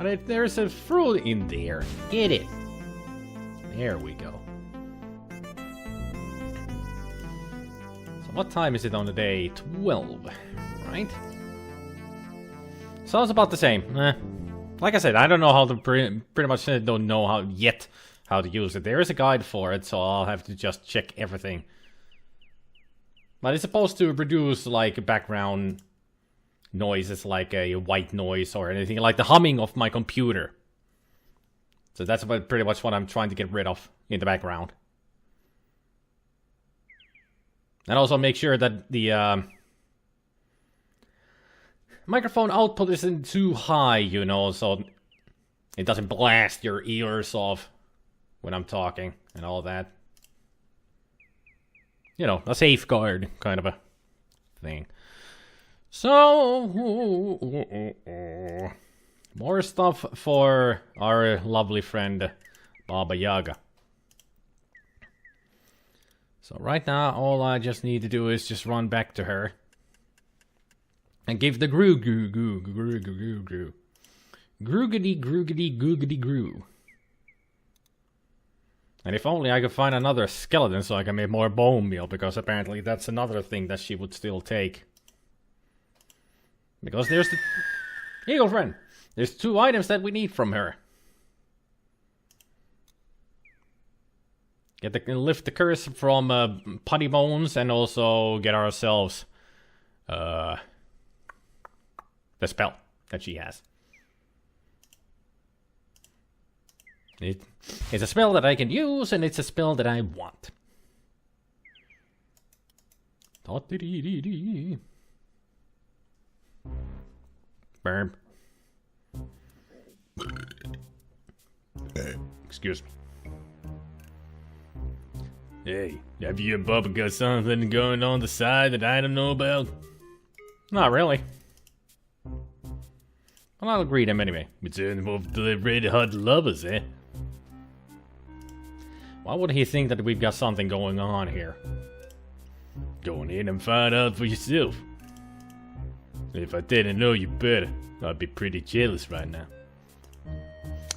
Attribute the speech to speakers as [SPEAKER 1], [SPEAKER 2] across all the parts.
[SPEAKER 1] But there's a fruit in there. Get it. There we go. So what time is it on the day? 12, right? Sounds about the same. Like I said, I don't know how to pretty much don't know how yet how to use it. There is a guide for it, so I'll have to just check everything. But it's supposed to produce like background noises, like a white noise or anything, like the humming of my computer. So that's pretty much what I'm trying to get rid of in the background. And also make sure that the microphone output isn't too high, you know, so it doesn't blast your ears off when I'm talking and all that. You know, a safeguard kind of a thing. So, more stuff for our lovely friend Baba Yaga. So right now, all I just need to do is just run back to her and give the groo groo groo groo groo groo groogity groogity googity groo. And if only I could find another skeleton so I can make more bone meal, because apparently that's another thing that she would still take. Because there's the eagle friend. There's 2 items that we need from her. Lift the curse from putty bones, and also get ourselves the spell that she has. It's a spell that I can use, and it's a spell that I want. Burn. Excuse me. Hey, have you and Bubba got something going on the side that I don't know about? Not really. Well, I'll greet him anyway. Return of the red hot lovers, eh? Why would he think that we've got something going on here? Go in and find out for yourself. If I didn't know you better, I'd be pretty jealous right now.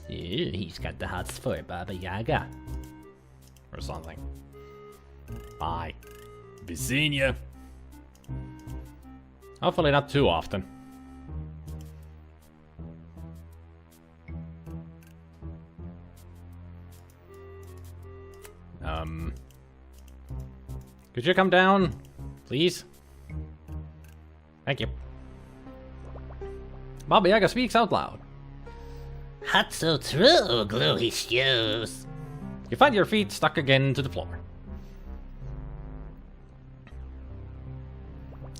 [SPEAKER 1] Yeah, he's got the hots for Baba Yaga. Or something. Bye. Be seeing ya. Hopefully not too often. Could you come down, please? Thank you. Baba Yaga speaks out loud.
[SPEAKER 2] Hot so true, glowy shoes.
[SPEAKER 1] You find your feet stuck again to the floor.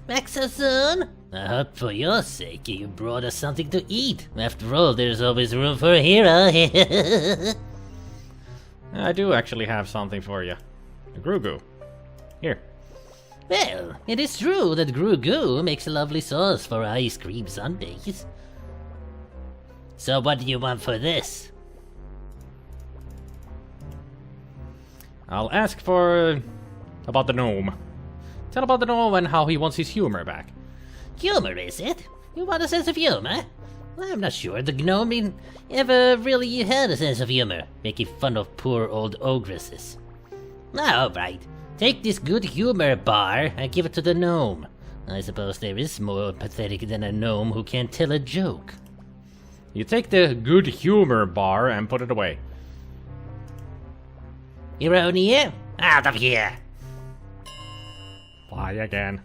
[SPEAKER 2] Back so soon? I hope for your sake you brought us something to eat. After all, there's always room for a hero.
[SPEAKER 1] I do actually have something for you. A Grugu. Here.
[SPEAKER 2] Well, it is true that Grugu makes a lovely sauce for ice cream sundaes. So what do you want for this?
[SPEAKER 1] I'll ask for... about the gnome. Tell about the gnome and how he wants his humor back.
[SPEAKER 2] Humor, is it? You want a sense of humor? Well, I'm not sure the gnome ever really had a sense of humor, making fun of poor old ogresses. Alright, take this good humor bar and give it to the gnome. I suppose there is more pathetic than a gnome who can't tell a joke.
[SPEAKER 1] You take the good humor bar and put it away.
[SPEAKER 2] Ironia? Out of here!
[SPEAKER 1] Fly again.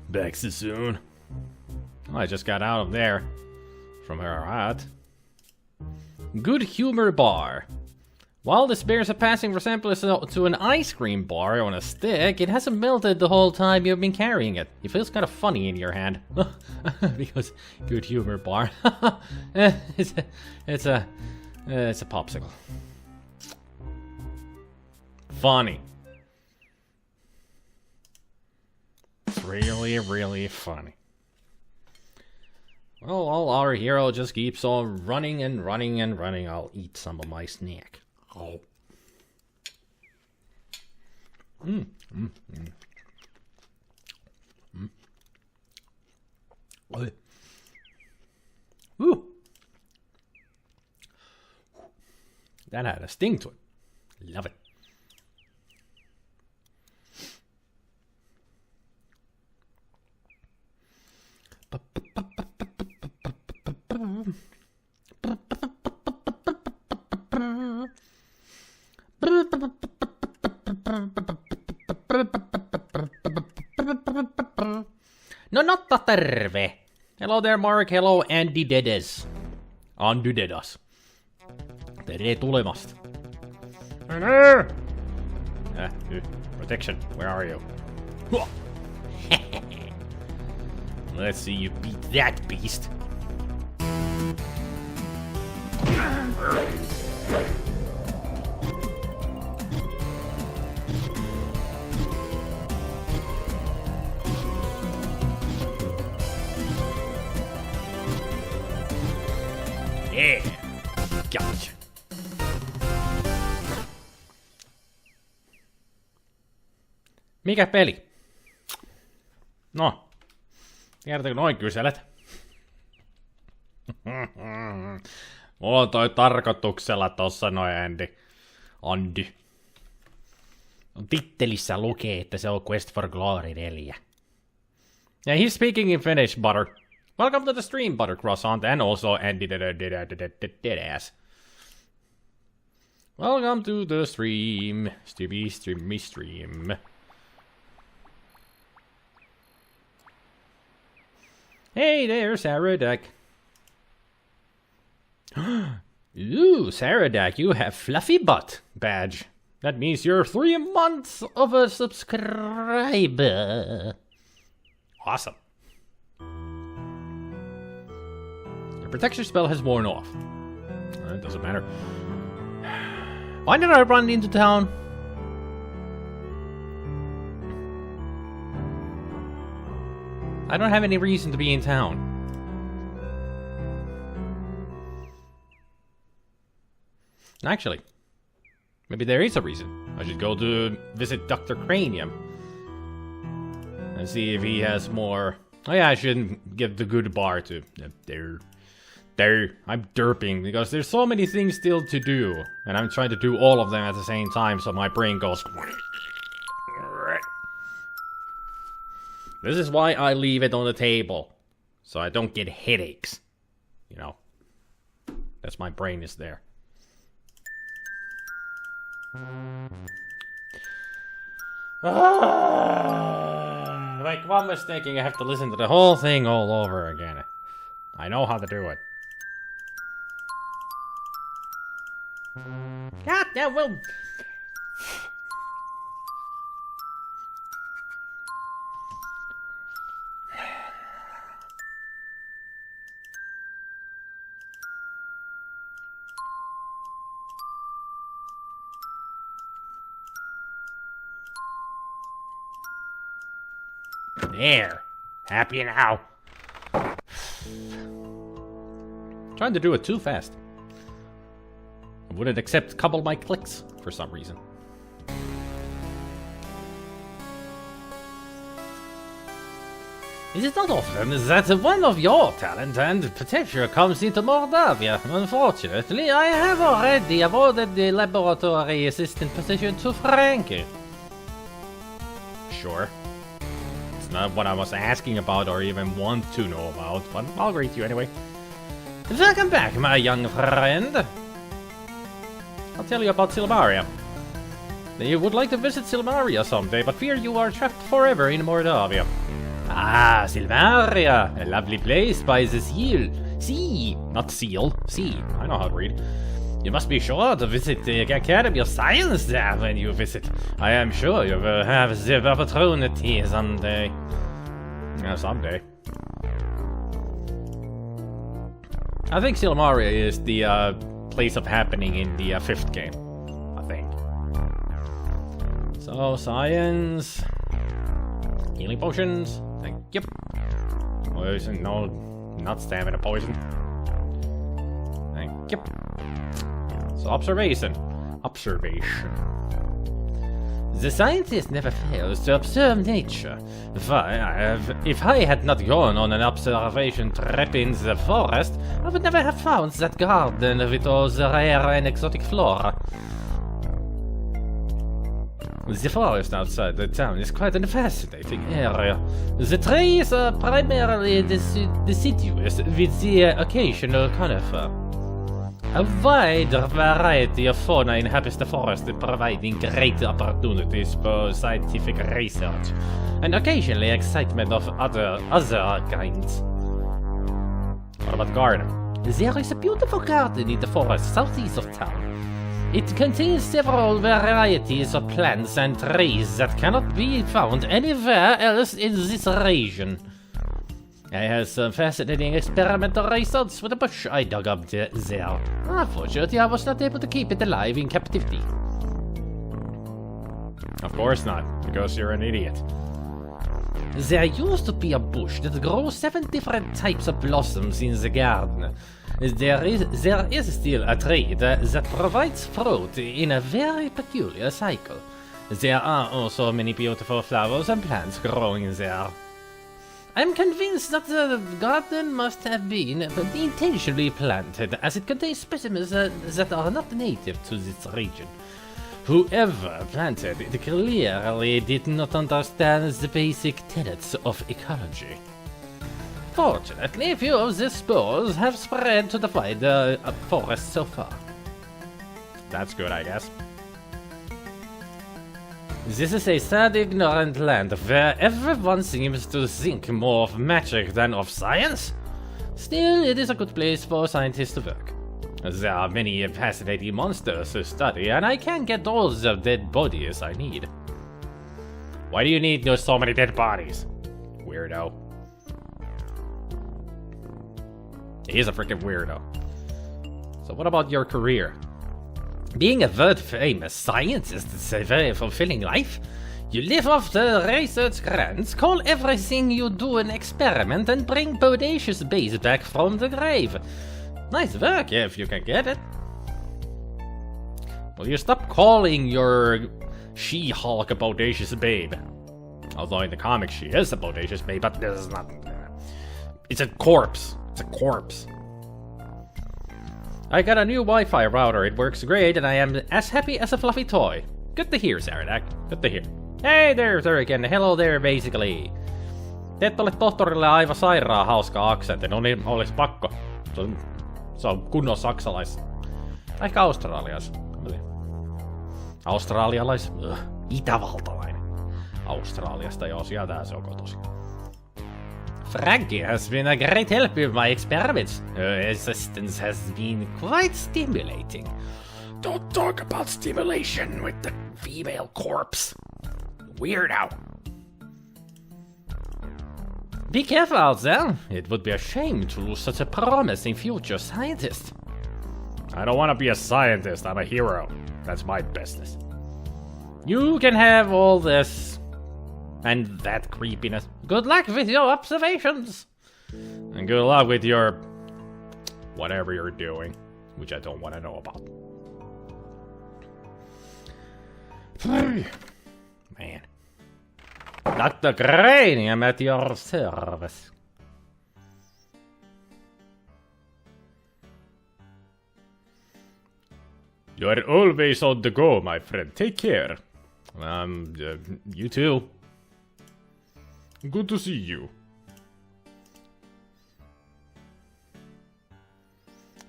[SPEAKER 3] Back so soon?
[SPEAKER 1] Well, I just got out of there. From her hut. Good humor bar. While this bears a passing resemblance to an ice cream bar on a stick, it hasn't melted the whole time you've been carrying it. It feels kind of funny in your hand. Because good humor bar. It's a popsicle. Funny. It's really, really funny. Well, while our hero just keeps on running and running and running, I'll eat some of my snack. Oh. Oh. That had a sting to it. Love it. No, not the terve. Hello there, Mark. Hello, Andy Dedes. Andy Dedas. Tere tulemasta. Protection, where are you? Let's see you beat that beast. Yeah, gotcha. Mikä peli? No, kertoko noin kyselet? Mulla on toi tarkoituksella tossa noin Andy. Tittelissä lukee, että se on Quest for Glory 4. Yeah, he's speaking in Finnish, Butter. Welcome to the stream, Butter Croissant, and also Andy Deadass. Welcome to the stream. Streamy stream. Hey there, Saradak. Ooh, Saradak, you have Fluffy Butt badge. That means you're 3 months of a subscriber. Awesome. The protection spell has worn off. It doesn't matter. Why did I run into town? I don't have any reason to be in town. Actually, maybe there is a reason. I should go to visit Dr. Cranium and see if he has more. Oh yeah, I shouldn't give the good bar to there. I'm derping because there's so many things still to do, and I'm trying to do all of them at the same time, so my brain goes. This is why I leave it on the table, so I don't get headaches. You know, that's my brain is there. Like one was thinking I have to listen to the whole thing all over again. I know how to do it. God, that will. There. Happy now. Trying to do it too fast. I wouldn't accept a couple of my clicks for some reason. It is not often that one of your talent and potential comes into Moldavia. Unfortunately, I have already awarded the laboratory assistant position to Frankie. Sure. It's not what I was asking about or even want to know about, but I'll greet you anyway. Welcome back, my young friend. I'll tell you about Silmaria. You would like to visit Silmaria someday, but fear you are trapped forever in Moldavia. Ah, Silmaria, a lovely place by the sea. Not seal, sea. I know how to read. You must be sure to visit the Academy of Science there when you visit. I am sure you will have the opportunity someday. Someday. I think Silmaria is the place of happening in the 5th game. I think. So, science. Healing potions. Thank you. Poison. No, not stamina poison. Thank you. So, observation. The scientist never fails to observe nature. If I had not gone on an observation trip in the forest, I would never have found that garden with all the rare and exotic flora. The forest outside the town is quite a fascinating area. The trees are primarily deciduous, with the occasional conifer. A wide variety of fauna inhabits the forest, providing great opportunities for scientific research, and occasionally excitement of other kinds. What about garden? There is a beautiful garden in the forest southeast of town. It contains several varieties of plants and trees that cannot be found anywhere else in this region. I had some fascinating experimental results with a bush I dug up there. Unfortunately, I was not able to keep it alive in captivity. Of course not, because you're an idiot. There used to be a bush that grows 7 different types of blossoms in the garden. There is still a tree that provides fruit in a very peculiar cycle. There are also many beautiful flowers and plants growing there. I'm convinced that the garden must have been intentionally planted, as it contains specimens that are not native to this region. Whoever planted it clearly did not understand the basic tenets of ecology. Fortunately, few of the spores have spread to the wider forest so far. That's good, I guess. This is a sad, ignorant land where everyone seems to think more of magic than of science. Still, it is a good place for scientists to work. There are many fascinating monsters to study, and I can get all the dead bodies I need. Why do you need so many dead bodies? Weirdo. He's a freaking weirdo. So what about your career? Being a world-famous scientist is a very fulfilling life. You live off the research grants, call everything you do an experiment, and bring bodacious base back from the grave. Nice work, if you can get it. Will you stop calling your She-Hulk a bodacious babe? Although in the comics she is a bodacious babe, but this is not... It's a corpse. It's a corpse. I got a new Wi-Fi router, it works great, and I am as happy as a fluffy toy. Good to hear, Saradak. Good to hear. Hey there, again. Hello there, basically. Te ette ole tohtorille aivan sairaan hauska aksentti, no niin olis pakko. Se on kunnon saksalais. Ehkä australialais. Australialais? Itävaltalainen. Australiasta, joo, sieltähän se on kotoisin. Frankie has been a great help with my experiments. Her assistance has been quite stimulating. Don't talk about stimulation with the female corpse. Weirdo. Be careful out there. It would be a shame to lose such a promising future scientist. I don't want to be a scientist, I'm a hero. That's my business. You can have all this and that creepiness. Good luck with your observations! And good luck with your... whatever you're doing, which I don't want to know about. Man. Dr. Cranium at your service. You're always on the go, my friend. Take care. You too. Good to see you.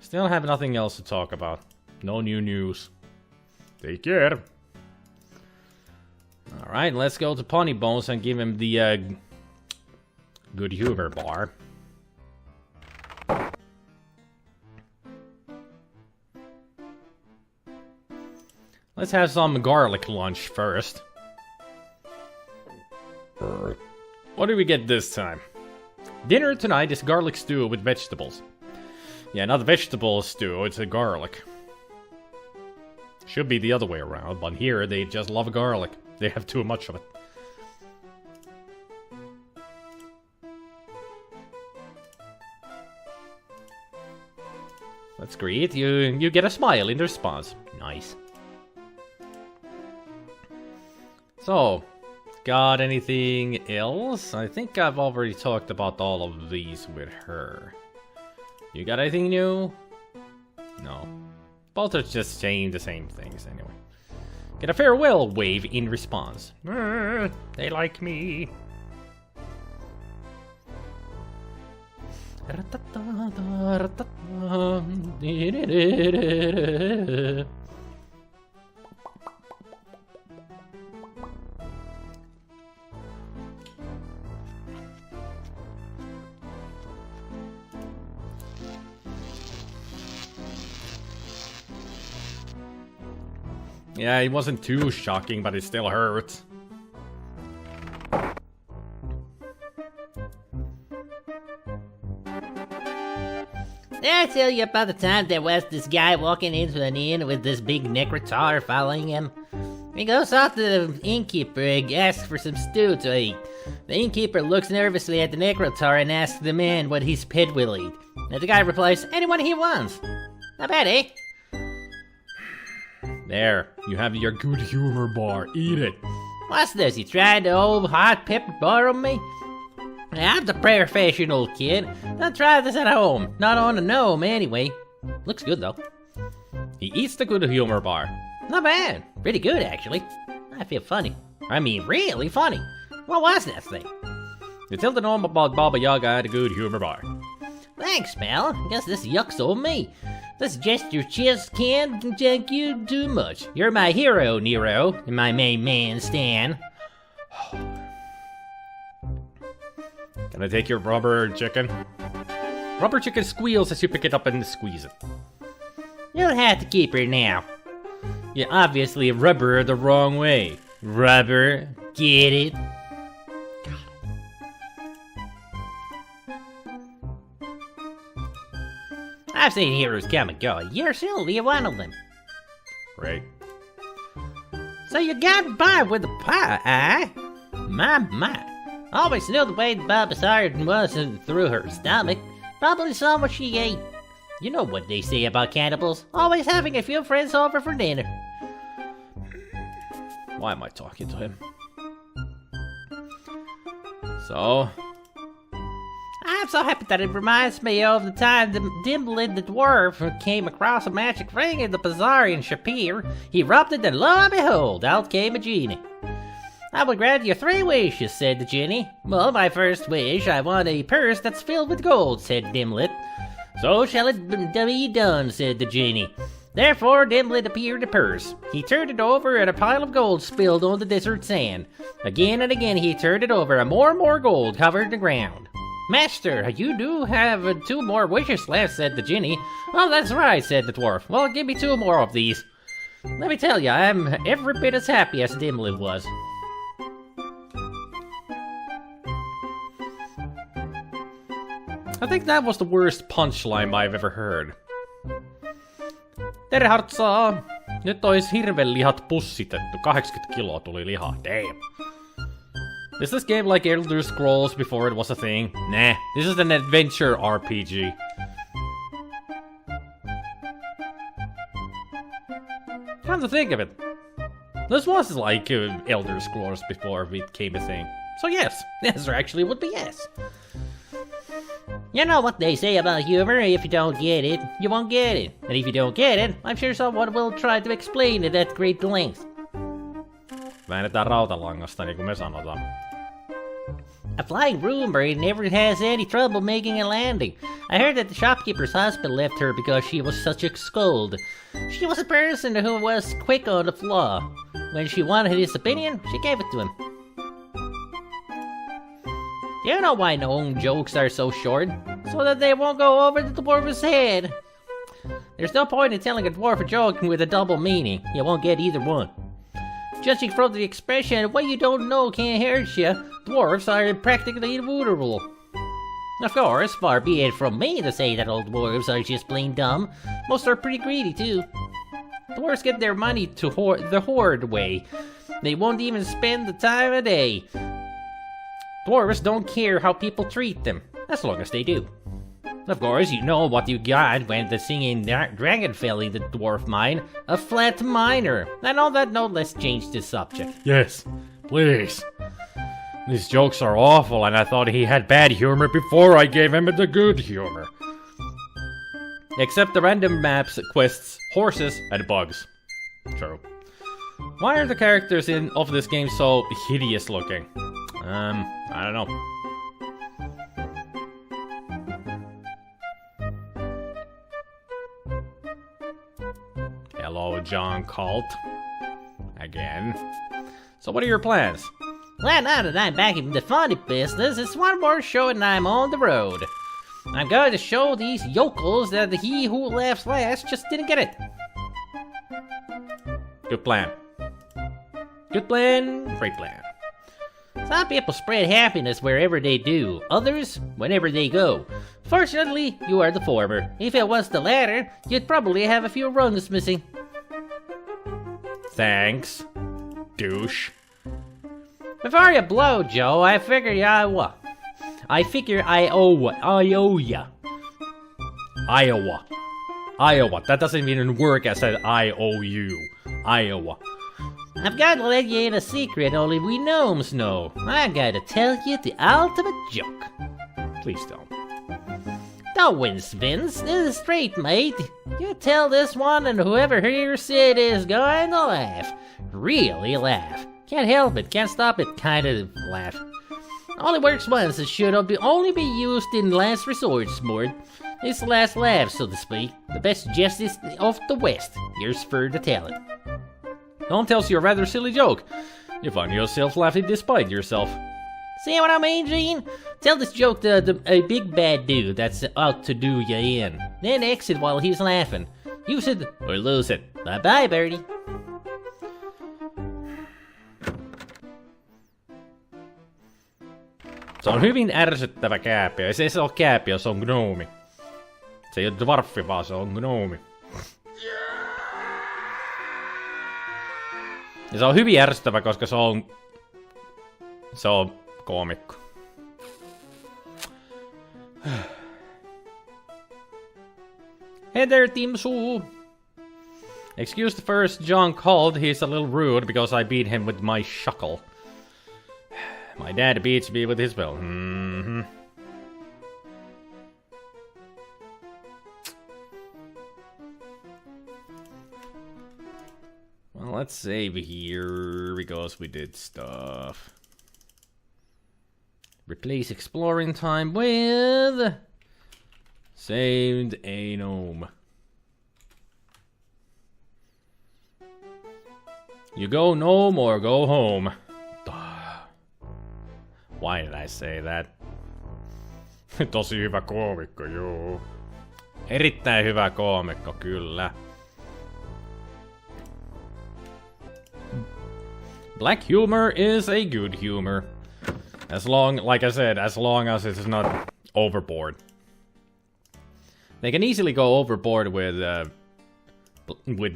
[SPEAKER 1] Still have nothing else to talk about. No new news. Take care. Alright, let's go to Pony Bones and give him the good humor bar. Let's have some garlic lunch first. What do we get this time? Dinner tonight is garlic stew with vegetables. Yeah, not vegetable stew, it's a garlic. Should be the other way around, but here they just love garlic. They have too much of it. That's great, you get a smile in response. Nice. So, got anything else? I think I've already talked about all of these with her. You got anything new? No. Both are just saying the same things anyway. Get a farewell wave in response. They like me. Yeah, it wasn't too shocking, but it still hurts.
[SPEAKER 2] Did I tell you about the time there was this guy walking into an inn with this big necrotar following him? He goes off to the innkeeper and asks for some stew to eat. The innkeeper looks nervously at the necrotar and asks the man what his pet will eat. And the guy replies, anyone he wants. Not bad, eh?
[SPEAKER 1] There, you have your good humor bar. Eat it.
[SPEAKER 2] What's this? You tried the old hot pepper bar on me? I'm the professional, kid. Don't try this at home. Not on a gnome, anyway. Looks good, though.
[SPEAKER 1] He eats the good humor bar.
[SPEAKER 2] Not bad. Pretty good, actually. I feel funny. I mean, really funny. What was that thing?
[SPEAKER 1] You tell the gnome about Baba Yaga at a good humor bar.
[SPEAKER 2] Thanks, pal. Guess this yuck's on me. This jester just can't thank you too much. You're my hero, Nero, and my main man, Stan.
[SPEAKER 1] Can I take your rubber chicken? Rubber chicken squeals as you pick it up and squeeze it.
[SPEAKER 2] You don't have to keep her now.
[SPEAKER 1] You obviously rubber the wrong way.
[SPEAKER 2] Rubber, get it? I've seen heroes come and go. You're certainly one of them.
[SPEAKER 1] Right.
[SPEAKER 2] So you got by with the pie, eh? My. Always knew the way the Bulbasaur wasn't through her stomach. Probably saw what she ate. You know what they say about cannibals. Always having a few friends over for dinner.
[SPEAKER 1] Why am I talking to him? So?
[SPEAKER 2] I'm so happy that it reminds me of the time the Dimblid the dwarf came across a magic ring in the bazaar in Shapir. He rubbed it and lo and behold, out came a genie. I will grant you 3 wishes, said the genie. Well, my first wish, I want a purse that's filled with gold, said Dimlet. So shall it be done, said the genie. Therefore, Dimlet appeared a purse. He turned it over and a pile of gold spilled on the desert sand. Again and again he turned it over and more gold covered the ground. Master, you do have 2 more wishes left, said the genie. Oh, that's right, said the dwarf. Well, give me 2 more of these. Let me tell you, I'm every bit as happy as Dimlet was.
[SPEAKER 1] I think that was the worst punchline I've ever heard. Terhartsaa! Nyt ois hirven lihat pussitettu. 80 kiloa tuli lihaa. Damn. Is this game like Elder Scrolls before it was a thing? Nah, this is an adventure RPG. Come to think of it, this was like Elder Scrolls before it became a thing. So yes, the answer actually would be yes.
[SPEAKER 2] You know what they say about humor, if you don't get it, you won't get it. And if you don't get it, I'm sure someone will try to explain it at great length.
[SPEAKER 1] Väännetään rautalangasta, niin kuin me sanotaan.
[SPEAKER 2] A flying bluebird never has any trouble making a landing. I heard that the shopkeeper's husband left her because she was such a scold. She was a person who was quick on the flaw. When she wanted his opinion, she gave it to him. Do you know why gnome jokes are so short? So that they won't go over the dwarf's head. There's no point in telling a dwarf a joke with a double meaning. You won't get either one. Judging from the expression, what you don't know can't hurt you, dwarfs are practically invulnerable. Of course, far be it from me to say that all dwarves are just plain dumb. Most are pretty greedy too. Dwarves get their money to the hoard way. They won't even spend the time of day. Dwarves don't care how people treat them, as long as they do. Of course, you know what you got when the singing dragon fell in the dwarf mine. A flat miner. And on that note, let's change the subject.
[SPEAKER 1] Yes, Please. These jokes are awful, and I thought he had bad humor before I gave him the good humor. Except the random maps, quests, horses, and bugs. True. Why are the characters of this game so hideous looking? I don't know. Hello, John Colt. Again. So what are your plans?
[SPEAKER 2] Well, now that I'm back in the funny business, it's one more show and I'm on the road. I'm going to show these yokels that he who laughs last just didn't get it.
[SPEAKER 1] Good plan. Good plan, great plan.
[SPEAKER 2] Some people spread happiness wherever they do, others whenever they go. Fortunately, you are the former. If it was the latter, you'd probably have a few rungs missing.
[SPEAKER 1] Thanks, douche.
[SPEAKER 2] Before you blow, Joe, I figure I owe ya.
[SPEAKER 1] Iowa. That doesn't even work as an I owe you. Iowa.
[SPEAKER 2] I've got to let you in a secret only we gnomes know. I gotta tell you the ultimate joke.
[SPEAKER 1] Please don't.
[SPEAKER 2] Don't wince, Vince. This is straight, mate. You tell this one and whoever hears it is going to laugh. Really laugh. Can't help it, can't stop it, kind of laugh. Only works once, it should only be used in last resort, sport. It's the last laugh, so to speak. The best justice of the West. Yours for the talent.
[SPEAKER 1] Don't tell us your rather silly joke. You find yourself laughing despite yourself.
[SPEAKER 2] See what I mean, Gene? Tell this joke to a big bad dude that's out to do you in. Then exit while he's laughing. Use it or lose it. Bye-bye, birdie.
[SPEAKER 1] Se on hyvin ärsyttävä kääpiö. Ei se ole kääpiö, se on gnoomi. Se ei ole dwarfi, vaan se on gnoomi. Ja se on hyvin ärsyttävä, koska se on koomikko. Hey there, Team Sue. Excuse the first John called. He's a little rude because I beat him with my shuckle. My dad beats me with his bell. Well, let's save here because we did stuff. Replace exploring time with saved a gnome. You go gnome or go home. Why did I say that? Tosi hyvä koomikko, joo. Erittäin hyvä koomikko, kyllä. Black humor is a good humor. As long, like I said, as long as it's not overboard. They can easily go overboard with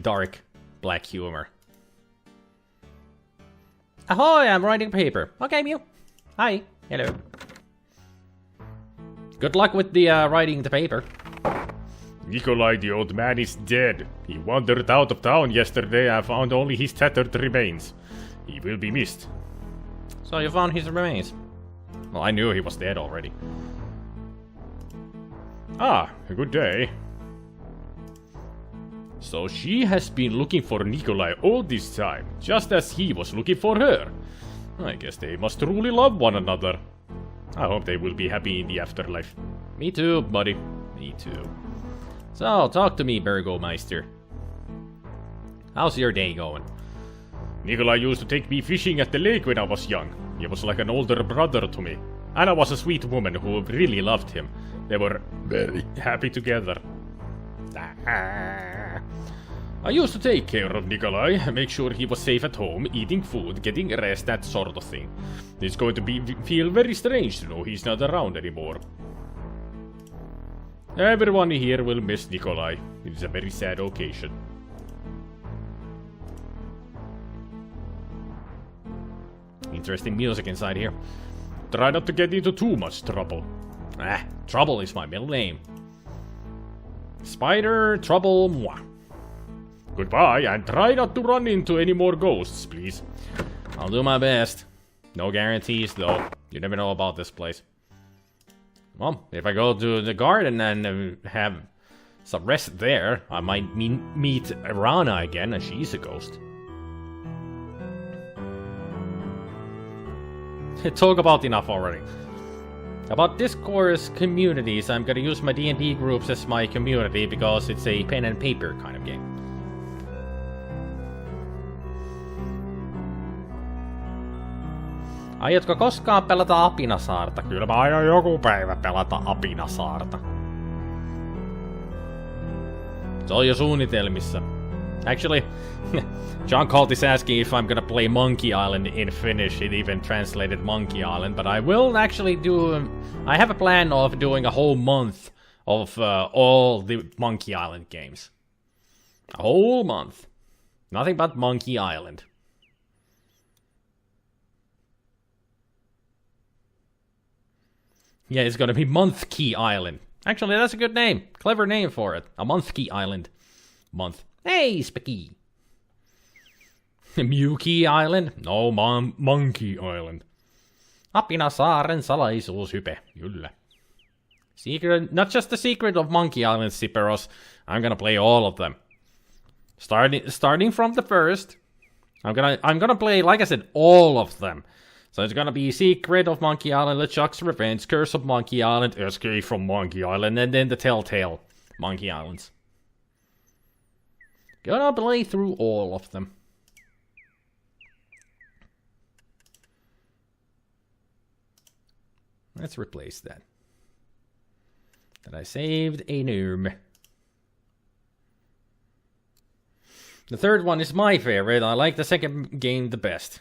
[SPEAKER 1] dark black humor. Ahoy, I'm writing paper. Okay, Mew. Hi. Hello. Good luck with the writing the paper.
[SPEAKER 3] Nikolai, the old man, is dead. He wandered out of town yesterday and found only his tattered remains. He will be missed.
[SPEAKER 1] So you found his remains? Well, I knew he was dead already.
[SPEAKER 3] Ah, good day.
[SPEAKER 1] So she has been looking for Nikolai all this time, just as he was looking for her. I guess they must truly love one another. I hope they will be happy in the afterlife. Me too, buddy. Me too. So, talk to me, Burgomeister. How's your day going?
[SPEAKER 3] Nikolai used to take me fishing at the lake when I was young. He was like an older brother to me. Anna was a sweet woman who really loved him. They were very happy together.
[SPEAKER 1] I used to take care of Nikolai, make sure he was safe at home, eating food, getting rest, that sort of thing. It's going to feel very strange to know he's not around anymore. Everyone here will miss Nikolai. It is a very sad occasion. Interesting music inside here.
[SPEAKER 3] Try not to get into too much trouble.
[SPEAKER 1] Trouble is my middle name. SpiderMwa.
[SPEAKER 3] Goodbye, and try not to run into any more ghosts, please.
[SPEAKER 1] I'll do my best. No guarantees, though. You never know about this place. Well, if I go to the garden and have some rest there, I might meet Rana again, and she's a ghost. Talk about enough already. About Discord's communities, I'm gonna use my D&D groups as my community because it's a pen and paper kind of game. Aiotko koskaan pelata Apinasaarta? Kyllä mä aion joku päivä pelata Apinasaarta. Se on jo suunnitelmissa. Actually, John Colt is asking if I'm gonna play Monkey Island in Finnish. It even translated Monkey Island, but I will actually do... I have a plan of doing a whole month of all the Monkey Island games. A whole month. Nothing but Monkey Island. Yeah, it's gonna be Monthkey Island. Actually, that's a good name. Clever name for it. A Monthkey Island. Month. Hey, Spicky. Mewkey Island? No, Monkey Island. Apinasaaren salaisuushype. Kyllä. Secret, not just the secret of Monkey Island, Siperos. I'm gonna play all of them. Starting from the first. I'm gonna play, like I said, all of them. So it's gonna be Secret of Monkey Island, LeChuck's Revenge, Curse of Monkey Island, Escape from Monkey Island, and then the Telltale Monkey Islands. Gonna play through all of them. Let's replace that. That I saved a noob. The third one is my favorite. I like the second game the best.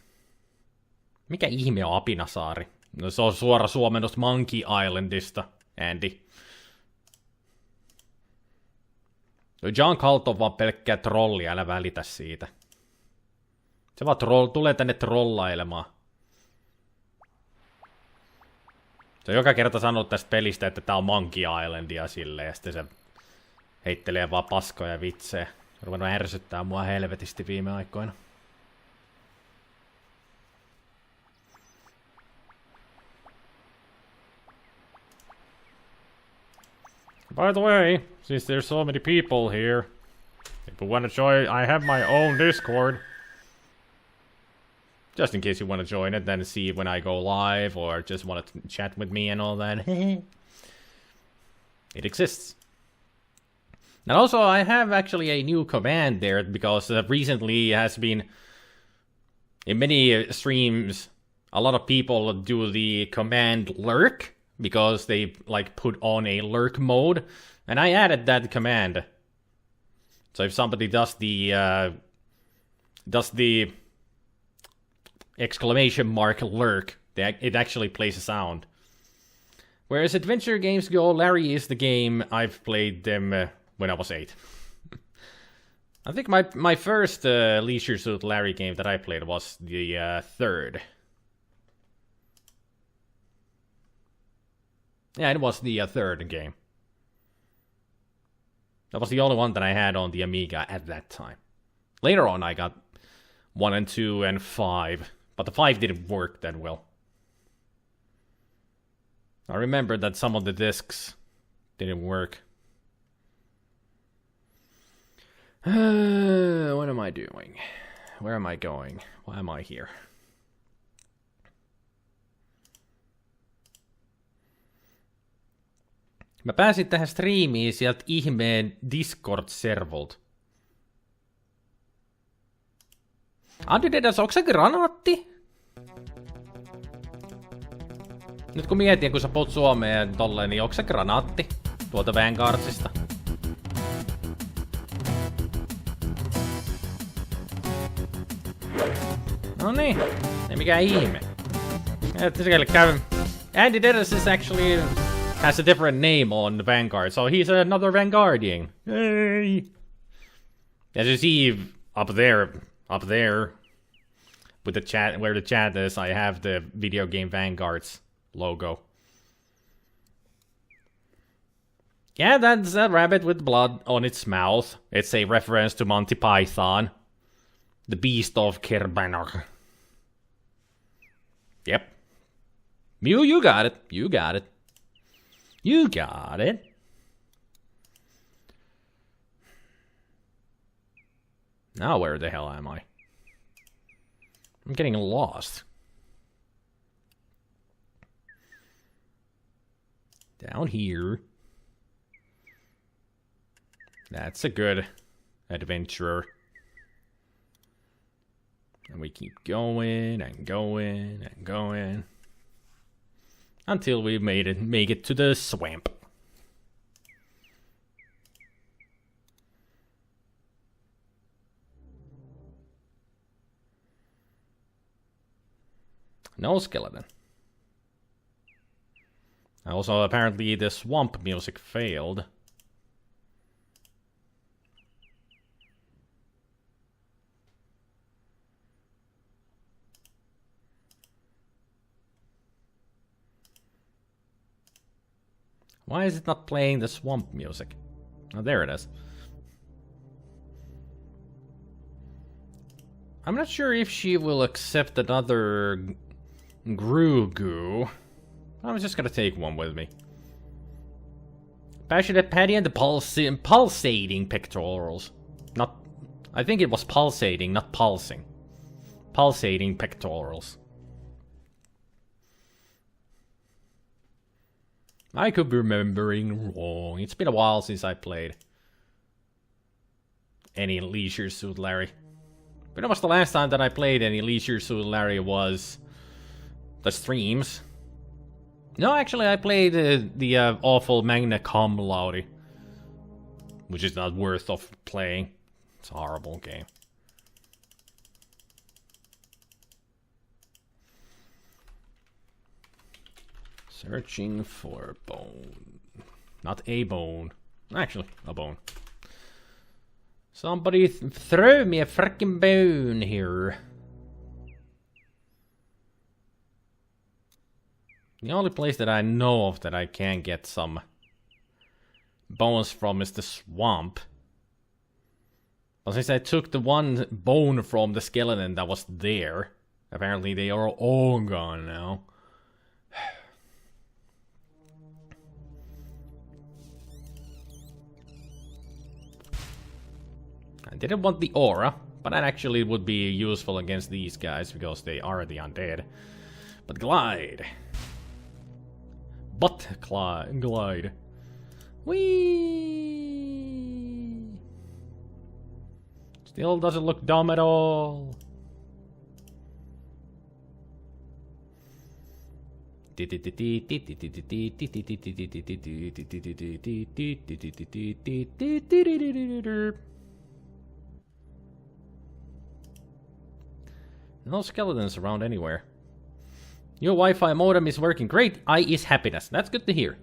[SPEAKER 1] Mikä ihme on Apinasaari? No se on suora suomennos Monkey Islandista, Andy. John Colt on vaan pelkkää trolli, älä välitä siitä. Se vaan tulee tänne trollailemaan. Se on joka kerta sanonut tästä pelistä, että tää on Monkey Islandia silleen, ja sitten se heittelee vaan paskoja vitsejä. Ruvennut ärsyttää mua helvetisti viime aikoina. By the way, since there's so many people here, if you want to join, I have my own Discord. Just in case you want to join it, then see when I go live, or just want to chat with me and all that. It exists. And also, I have actually a new command there, because recently has been, in many streams, a lot of people do the command lurk, because they like put on a lurk mode, and I added that command. So if somebody does the exclamation mark lurk, it actually plays a sound. Whereas adventure games go, Larry is the game I've played them when I was 8. I think my first Leisure Suit Larry game that I played was the third. Yeah, it was the third game. That was the only one that I had on the Amiga at that time. Later on, I got 1 and 2 and 5, but the 5 didn't work that well. I remember that some of the discs didn't work. What am I doing? Where am I going? Why am I here? Mä pääsin tähän striimiin sieltä ihmeen Discord-servolta. Antidedas, onko se granaatti? Nyt kun mietin, kun sä puhut suomeen tolleen, niin onko se granaatti tuolta Vanguardsista? No niin, ei mikään ihme. Andy Dennis is actually has a different name on the Vanguard, so he's another Vanguardian. Hey! As you see up there, with the chat, where the chat is, I have the video game Vanguard's logo. Yeah, that's a rabbit with blood on its mouth. It's a reference to Monty Python, the Beast of Kerbanok. Yep. You got it. You got it. You got it. Now where the hell am I? I'm getting lost. Down here. That's a good adventure. And we keep going and going and going. Until we make it to the swamp. No skeleton. Also, apparently the swamp music failed. Why is it not playing the swamp music? Oh, there it is. I'm not sure if she will accept another Grugu. I'm just gonna take one with me. Passionate Patty and the pulsating pectorals. Not... I think it was pulsating, not pulsing. Pulsating pectorals. I could be remembering wrong. It's been a while since I played any Leisure Suit Larry. Pretty much the last time that I played any Leisure Suit Larry was the streams. No, actually I played the awful Magna Cum Laude, which is not worth of playing. It's a horrible game. Searching for a bone. Not a bone. Actually, a bone. Somebody throw me a frickin' bone here. The only place that I know of that I can get some bones from is the swamp. But since I took the one bone from the skeleton that was there, apparently they are all gone now. I didn't want the aura, but that actually would be useful against these guys because they are the undead. But glide. Glide. Whee! Still doesn't look dumb at all. No skeletons around anywhere. Your Wi-Fi modem is working great. I is happiness. That's good to hear.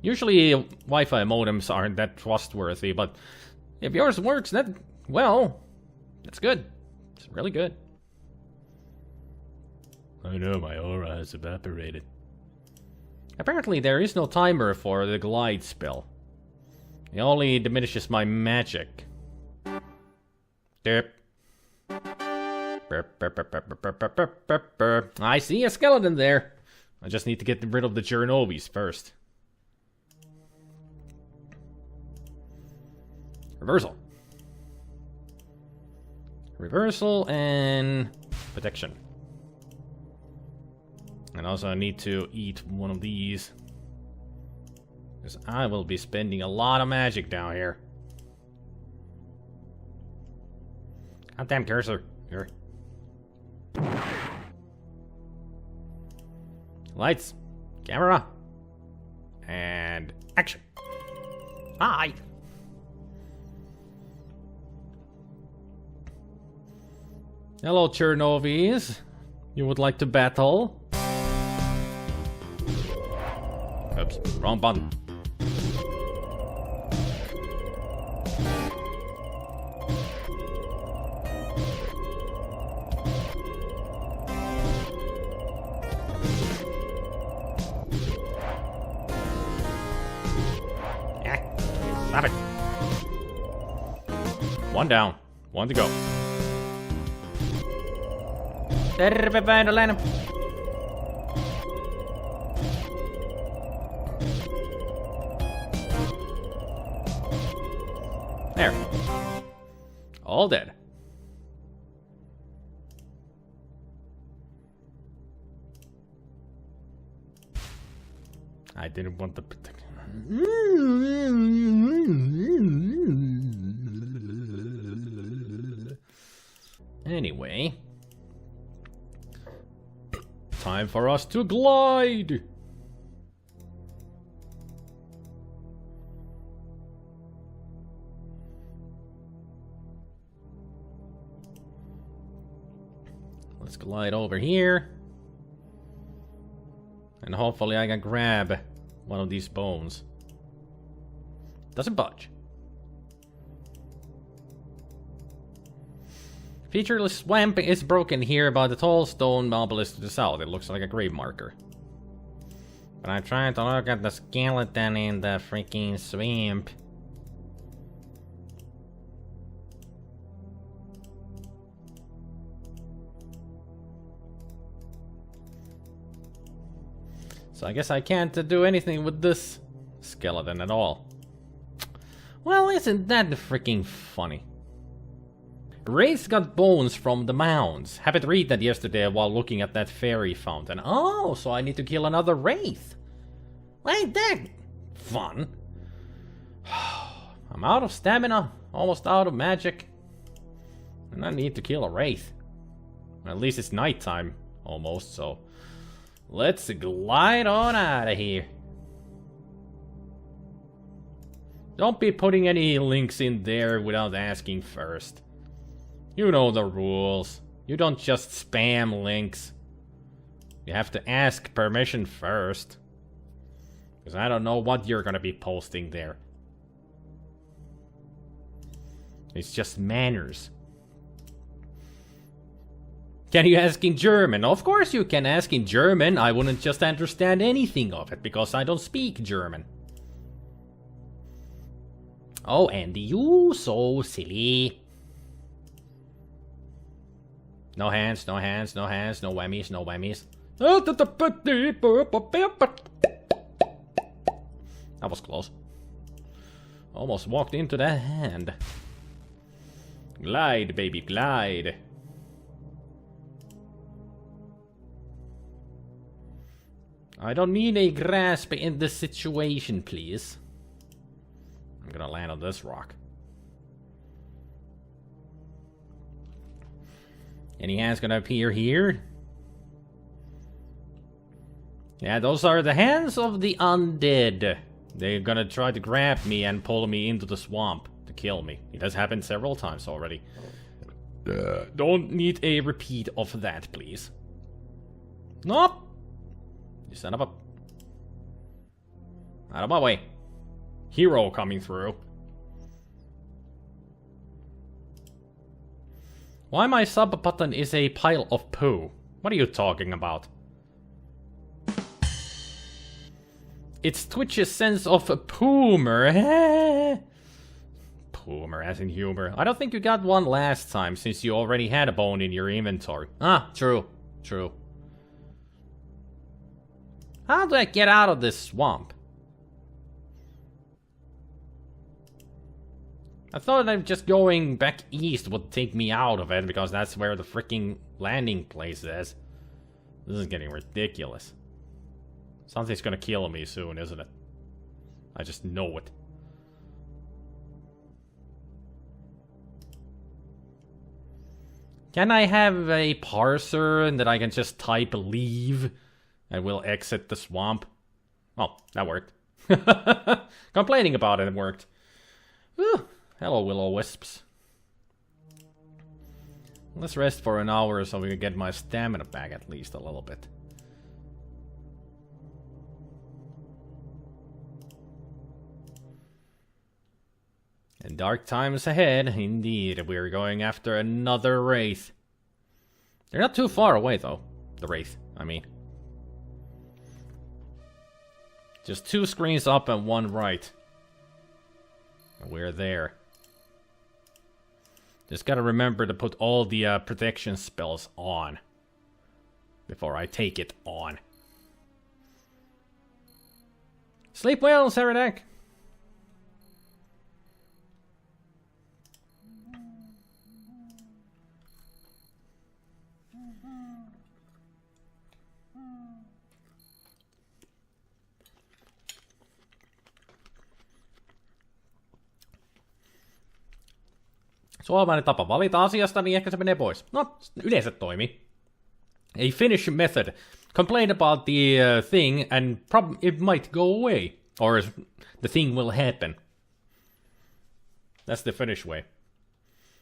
[SPEAKER 1] Usually Wi-Fi modems aren't that trustworthy, but if yours works, that, well, that's good. It's really good. I know my aura has evaporated. Apparently there is no timer for the glide spell. It only diminishes my magic. Derp. I see a skeleton there. I just need to get rid of the Chernobyls first. Reversal. Reversal and protection. And also I need to eat one of these, because I will be spending a lot of magic down here. Goddamn cursor. Here. Lights, camera, and action. Hi. Hello, Chernobyls. You would like to battle? Oops, wrong button. Stop it. One down. One to go. There. All dead. I didn't want the protection. Anyway. Time for us to glide! Let's glide over here. And hopefully I can grab one of these bones. Doesn't budge. Featureless swamp is broken here by the tall stone obelisk to the south. It looks like a grave marker. But I'm trying to look at the skeleton in the freaking swamp. So I guess I can't do anything with this skeleton at all. Well, isn't that freaking funny? Wraiths got bones from the mounds. Happened to read that yesterday while looking at that fairy fountain. Oh, so I need to kill another wraith. Ain't that fun? I'm out of stamina, almost out of magic. And I need to kill a wraith. At least it's nighttime, almost, so... Let's glide on out of here. Don't be putting any links in there without asking first. You know the rules. You don't just spam links. You have to ask permission first. Because I don't know what you're gonna be posting there. It's just manners. Can you ask in German? Of course you can ask in German. I wouldn't just understand anything of it because I don't speak German. Oh, Andy, you so silly. No hands, no hands, no hands, no whammies, no whammies. That was close. Almost walked into that hand. Glide, baby, glide. I don't need a grasp in this situation, please. I'm gonna land on this rock. Any hands gonna appear here? Yeah, those are the hands of the undead. They're gonna try to grab me and pull me into the swamp to kill me. It has happened several times already. Don't need a repeat of that, please. Nope. You son of a... Out of my way. Hero coming through. Why my sub button is a pile of poo? What are you talking about? It's Twitch's sense of poomer. Poomer as in humor. I don't think you got one last time since you already had a bone in your inventory. Ah, true. True. How do I get out of this swamp? I thought that just going back east would take me out of it because that's where the freaking landing place is. This is getting ridiculous. Something's gonna kill me soon, isn't it? I just know it. Can I have a parser and that I can just type leave and we'll exit the swamp? Oh, that worked. Complaining about it worked. Whew. Hello, will-o-wisps. Let's rest for an hour so we can get my stamina back at least a little bit. And dark times ahead, indeed. We're going after another wraith. They're not too far away, though. The wraith, I mean. Just 2 screens up and 1 right. And we're there. Just gotta remember to put all the protection spells on before I take it on. Sleep well, Saradak. Suomalainen tapa valita asiasta, niin ehkä se menee pois. No, yleensä toimii. A Finnish method. Complain about the thing and it might go away. Or the thing will happen. That's the Finnish way.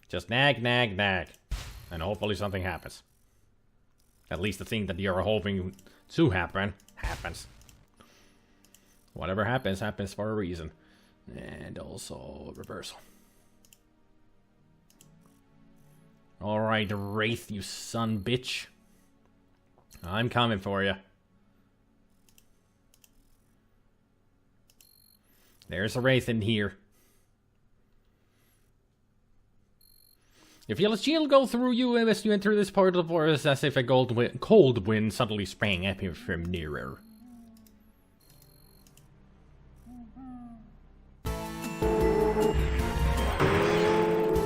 [SPEAKER 1] Just nag, nag, nag. And hopefully something happens. At least the thing that you're hoping to happen, happens. Whatever happens, happens for a reason. And also reversal. Alright, Wraith, you son bitch. I'm coming for you. There's a Wraith in here. You feel a chill go through you as you enter this part of the forest, as if a cold wind suddenly sprang at you from nearer.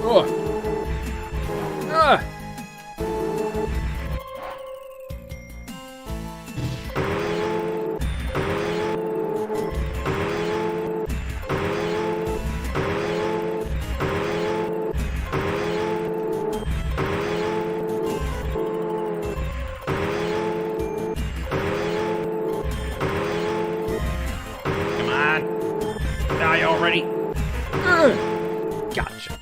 [SPEAKER 1] Oh! Ah! Already. Gotcha.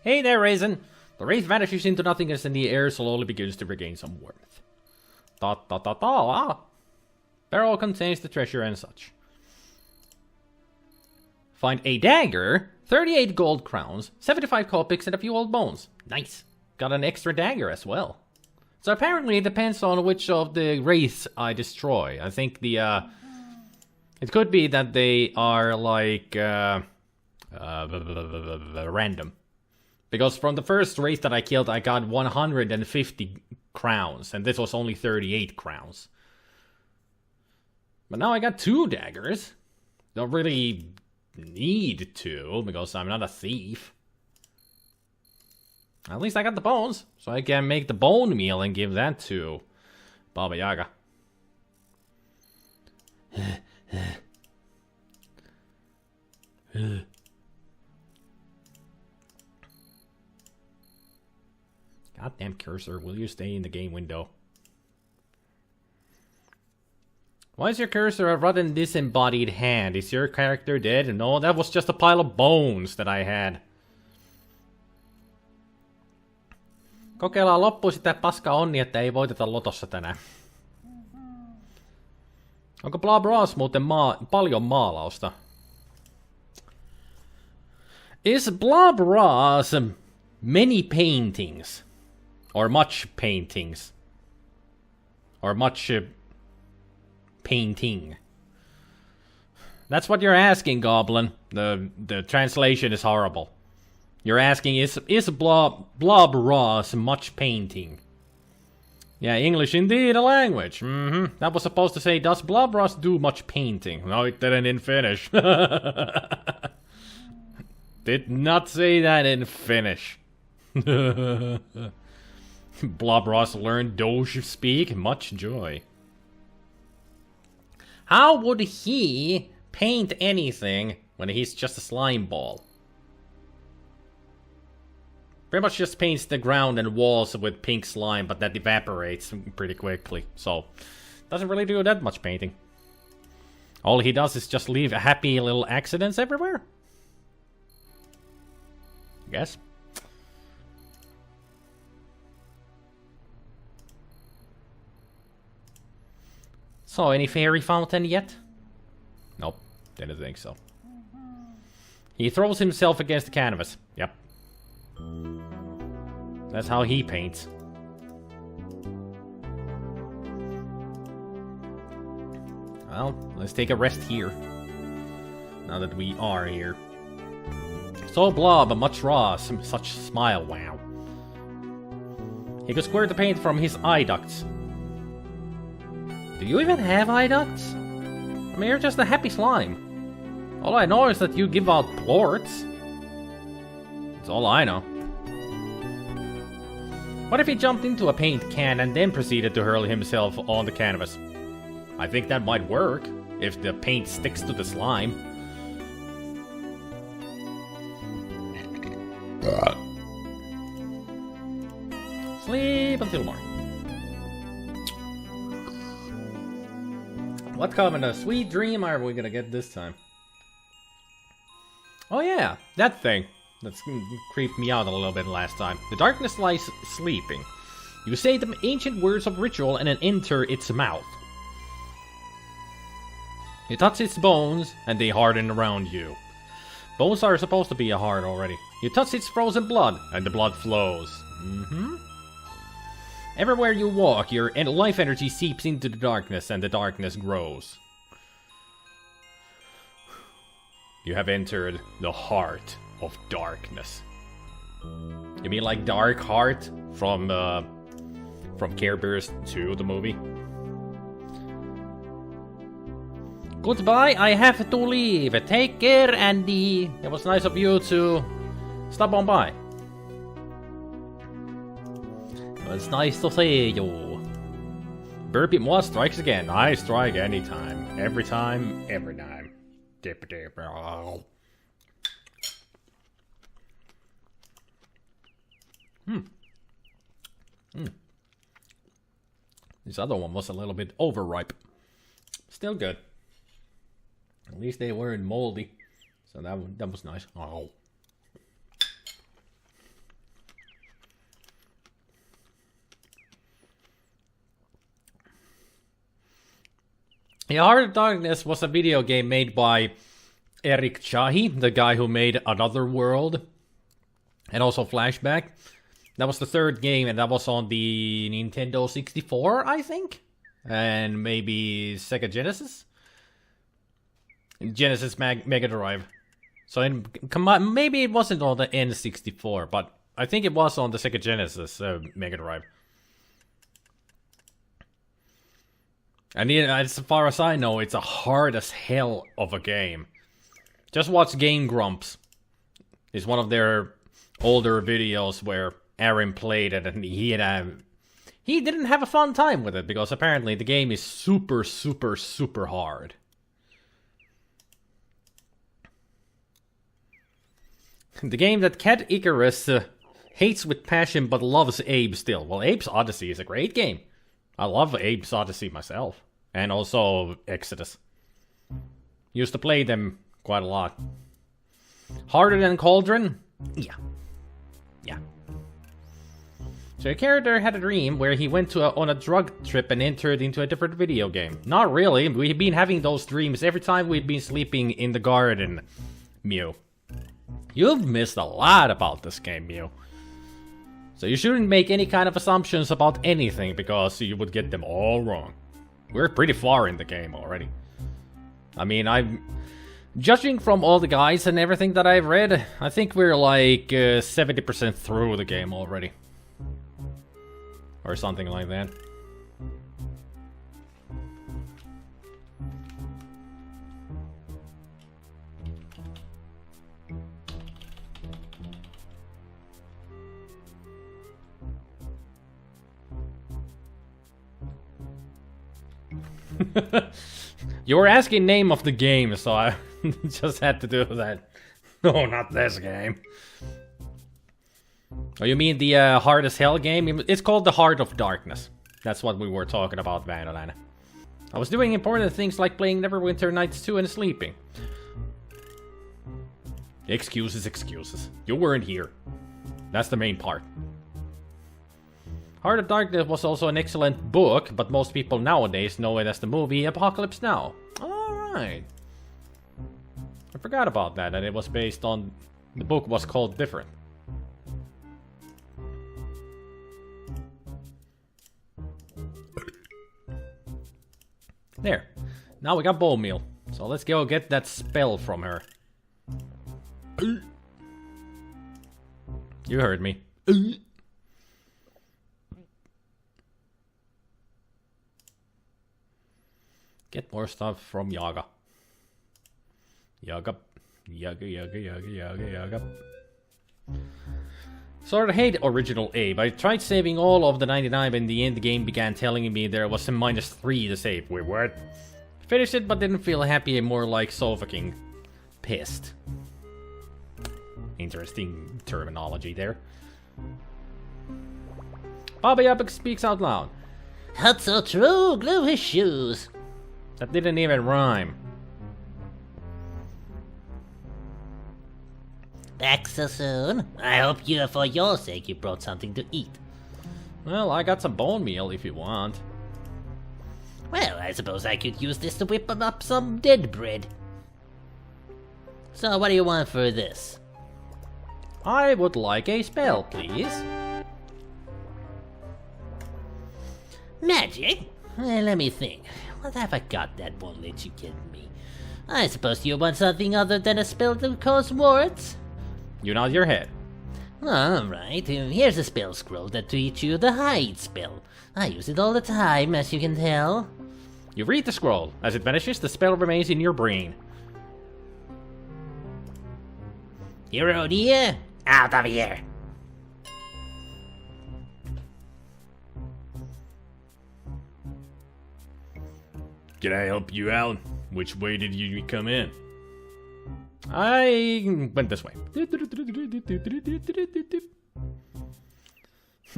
[SPEAKER 1] Hey there, Raisin. The Wraith vanishes into nothingness and the air slowly begins to regain some warmth. Barrel contains the treasure and such. Find a dagger, 38 gold crowns, 75 copics, and a few old bones. Nice. Got an extra dagger as well. So apparently it depends on which of the wraiths I destroy. I think the, it could be that they are like random. Because from the first wraith that I killed, I got 150 crowns, and this was only 38 crowns. But now I got 2 daggers. Don't really need to, because I'm not a thief. At least I got the bones, so I can make the bone meal and give that to Baba Yaga. Goddamn cursor, will you stay in the game window? Why is your cursor a rotten disembodied hand? Is your character dead? No, that was just a pile of bones that I had. Kokeillaan loppuun sitä paskaa onni, että ei voiteta lotossa tänään. Onko Blah Bros muuten paljon maalausta? Is Blah Bros many paintings? Or much paintings? Or much painting? That's what you're asking, Goblin. The translation is horrible. You're asking, is Blob Ross much painting? Yeah, English indeed a language. That was supposed to say, does Blob Ross do much painting? No, it didn't in Finnish. Did not say that in Finnish. Blob Ross learned Doge speak. Much joy. How would he paint anything when he's just a slime ball? Pretty much just paints the ground and walls with pink slime, but that evaporates pretty quickly. So, doesn't really do that much painting. All he does is just leave happy little accidents everywhere. I guess. So, any fairy fountain yet? Nope, didn't think so. He throws himself against the canvas. Yep. That's how he paints. Well, let's take a rest here. Now that we are here. So Blob, much raw, such smile, wow. He could squirt the paint from his eye ducts. Do you even have eye ducts? I mean, you're just a happy slime. All I know is that you give out plorts. That's all I know. What if he jumped into a paint can and then proceeded to hurl himself on the canvas? I think that might work, if the paint sticks to the slime. Sleep until morning. What kind of sweet dream are we gonna get this time? Oh yeah, that thing. That's creeped me out a little bit last time. The darkness lies sleeping. You say the ancient words of ritual and then enter its mouth. You touch its bones and they harden around you. Bones are supposed to be hard already. You touch its frozen blood and the blood flows. Everywhere you walk, your life energy seeps into the darkness and the darkness grows. You have entered the heart of darkness. You mean like Dark Heart from Care Bears 2, the movie? Goodbye, I have to leave. Take care, Andy. It was nice of you to stop on by. It was nice to see you. SpiderMwa strikes again. I strike anytime. Every time, every time. Dip, dip, oh. This other one was a little bit overripe. Still good. At least they weren't moldy. So that was nice. Oh. Yeah, Heart of Darkness was a video game made by Eric Chahi, the guy who made Another World. And also Flashback. That was the third game, and that was on the Nintendo 64, I think? And maybe Sega Genesis? Genesis Mega Drive. So maybe it wasn't on the N64, but I think it was on the Sega Genesis Mega Drive. And as far as I know, it's a hard as hell of a game. Just watch Game Grumps. It's one of their older videos where Aaron played it, and he didn't have a fun time with it because apparently the game is super, super, super hard. The game that Cat Icarus hates with passion but loves Abe still. Well, Abe's Odyssey is a great game. I love Abe's Odyssey myself. And also Exodus. Used to play them quite a lot. Harder than Cauldron? Yeah. So your character had a dream where he went on a drug trip and entered into a different video game. Not really. We've been having those dreams every time we've been sleeping in the garden, Mew. You've missed a lot about this game, Mew. So you shouldn't make any kind of assumptions about anything because you would get them all wrong. We're pretty far in the game already. I mean, I'm judging from all the guides and everything that I've read, I think we're like 70% through the game already. Or something like that. You were asking name of the game, so I just had to do that. No, not this game. Oh, you mean the Hard as Hell game? It's called the Heart of Darkness. That's what we were talking about, Vanillana. I was doing important things like playing Neverwinter Nights 2 and sleeping. Excuses, excuses. You weren't here. That's the main part. Heart of Darkness was also an excellent book, but most people nowadays know it as the movie Apocalypse Now. Alright. I forgot about that, and it was based on... The book was called different. There. Now we got bone meal. So let's go get that spell from her. You heard me. Get more stuff from Yaga. Yaga. Sort of hate original Abe. I tried saving all of the 99, but in the end the game began telling me there was a -3 to save. Wait, what? Finished it, but didn't feel happy and more like so fucking pissed. Interesting terminology there. Baba Yaga speaks out loud.
[SPEAKER 2] That's so true, glue his shoes.
[SPEAKER 1] That didn't even rhyme.
[SPEAKER 2] Back so soon? I hope you, for your sake, you brought something to eat.
[SPEAKER 1] Well, I got some bone meal if you want.
[SPEAKER 2] Well, I suppose I could use this to whip up some dead bread. So, what do you want for this?
[SPEAKER 1] I would like a spell, please.
[SPEAKER 2] Magic? Let me think. What have I got that won't let you get me? I suppose you want something other than a spell to cause warts?
[SPEAKER 1] You nod your head.
[SPEAKER 2] Alright, here's a spell scroll that teaches you the hide spell. I use it all the time, as you can tell.
[SPEAKER 1] You read the scroll. As it vanishes, the spell remains in your brain.
[SPEAKER 2] Hero dear, out of here!
[SPEAKER 3] Can I help you out? Which way did you come in?
[SPEAKER 1] I went this way.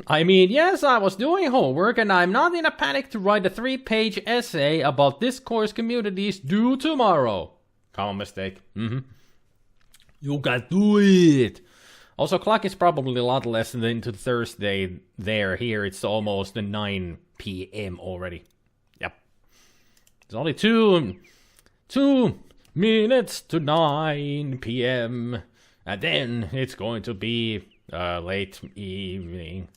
[SPEAKER 1] I mean, yes, I was doing homework, and I'm not in a panic to write a 3-page essay about this course communities due tomorrow. Common mistake. You can do it. Also, clock is probably a lot less than into Thursday there. Here, it's almost 9 p.m. already. Yep. It's only 2 minutes to 9 p.m. And then it's going to be late evening.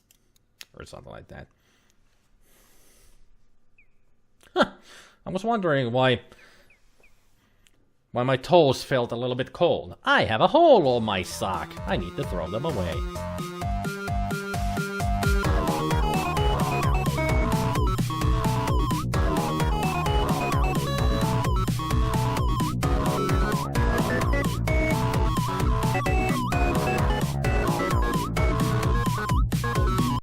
[SPEAKER 1] Or something like that. Huh. I was wondering why my toes felt a little bit cold. I have a hole on my sock. I need to throw them away.